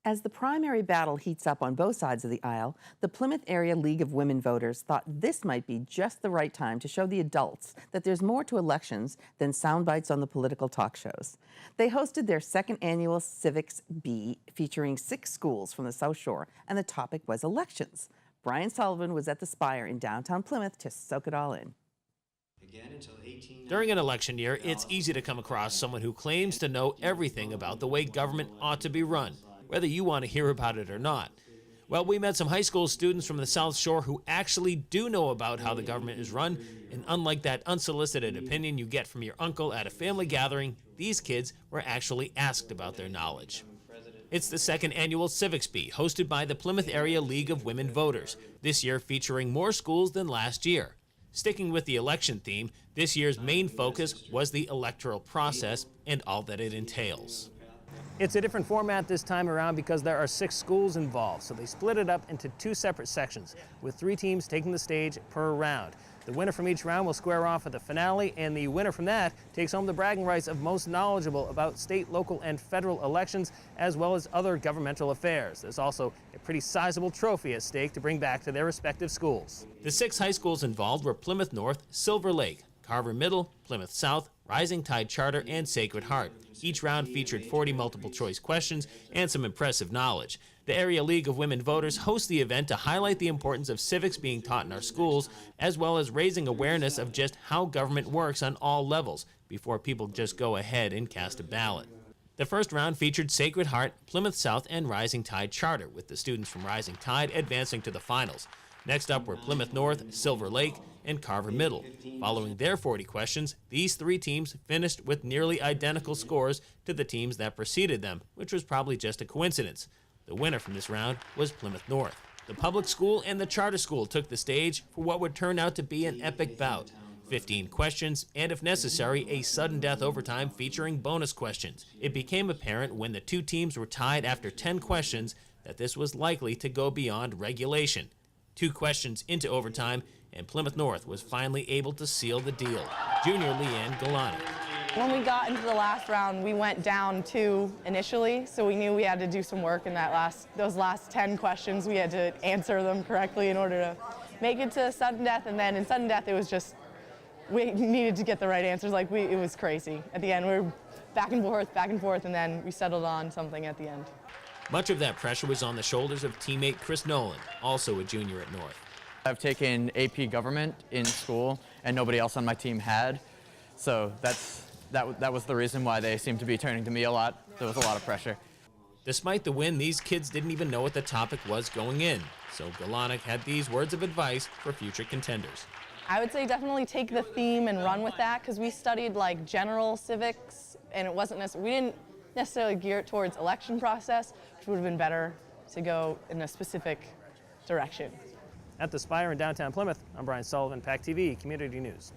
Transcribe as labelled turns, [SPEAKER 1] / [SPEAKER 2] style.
[SPEAKER 1] As the primary battle heats up on both sides of the aisle, the Plymouth Area League of Women Voters thought this might be just the right time to show the adults that there's more to elections than sound bites on the political talk shows. They hosted their second annual Civics Bee featuring 6 schools from the South Shore, and the topic was elections. Brian Sullivan was at the Spire in downtown Plymouth to soak it all in.
[SPEAKER 2] During an election year, it's easy to come across someone who claims to know everything about the way government ought to be run, whether you want to hear about it or not. Well, we met some high school students from the South Shore who actually do know about how the government is run, and unlike that unsolicited opinion you get from your uncle at a family gathering, these kids were actually asked about their knowledge. It's the second annual Civics Bee, hosted by the Plymouth Area League of Women Voters, this year featuring more schools than last year. Sticking with the election theme, this year's main focus was the electoral process and all that it entails.
[SPEAKER 3] It's a different format this time around because there are 6 schools involved, so they split it up into 2 separate sections, with 3 teams taking the stage per round. The winner from each round will square off at the finale, and the winner from that takes home the bragging rights of most knowledgeable about state, local, and federal elections, as well as other governmental affairs. There's also a pretty sizable trophy at stake to bring back to their respective schools.
[SPEAKER 2] The 6 high schools involved were Plymouth North, Silver Lake, Carver Middle, Plymouth South, Rising Tide Charter, and Sacred Heart. Each round featured 40 multiple-choice questions and some impressive knowledge. The Area League of Women Voters hosts the event to highlight the importance of civics being taught in our schools, as well as raising awareness of just how government works on all levels before people just go ahead and cast a ballot. The first round featured Sacred Heart, Plymouth South, and Rising Tide Charter, with the students from Rising Tide advancing to the finals. Next up were Plymouth North, Silver Lake, and Carver Middle. Following their 40 questions, these 3 teams finished with nearly identical scores to the teams that preceded them, which was probably just a coincidence. The winner from this round was Plymouth North. The public school and the charter school took the stage for what would turn out to be an epic bout. 15 questions, and if necessary, a sudden death overtime featuring bonus questions. It became apparent when the 2 teams were tied after 10 questions that this was likely to go beyond regulation. 2 questions into overtime, and Plymouth North was finally able to seal the deal. Junior Leanne Galani.
[SPEAKER 4] When we got into the last round, we went down 2 initially, so we knew we had to do some work in those last 10 questions. We had to answer them correctly in order to make it to sudden death, and then in sudden death it was just, we needed to get the right answers. It was crazy. At the end, we were back and forth, and then we settled on something at the end.
[SPEAKER 2] Much of that pressure was on the shoulders of teammate Chris Nolan, also a junior at North.
[SPEAKER 5] I've taken AP Government in school, and nobody else on my team had, so that was the reason why they seemed to be turning to me a lot. There was a lot of pressure.
[SPEAKER 2] Despite the win, these kids didn't even know what the topic was going in, so Galanic had these words of advice for future contenders.
[SPEAKER 4] I would say definitely take the theme and run with that, because we studied like general civics, and it wasn't we didn't necessarily gear it towards election process, which would have been better to go in a specific direction.
[SPEAKER 3] At the Spire in downtown Plymouth, I'm Brian Sullivan, PACTV Community News.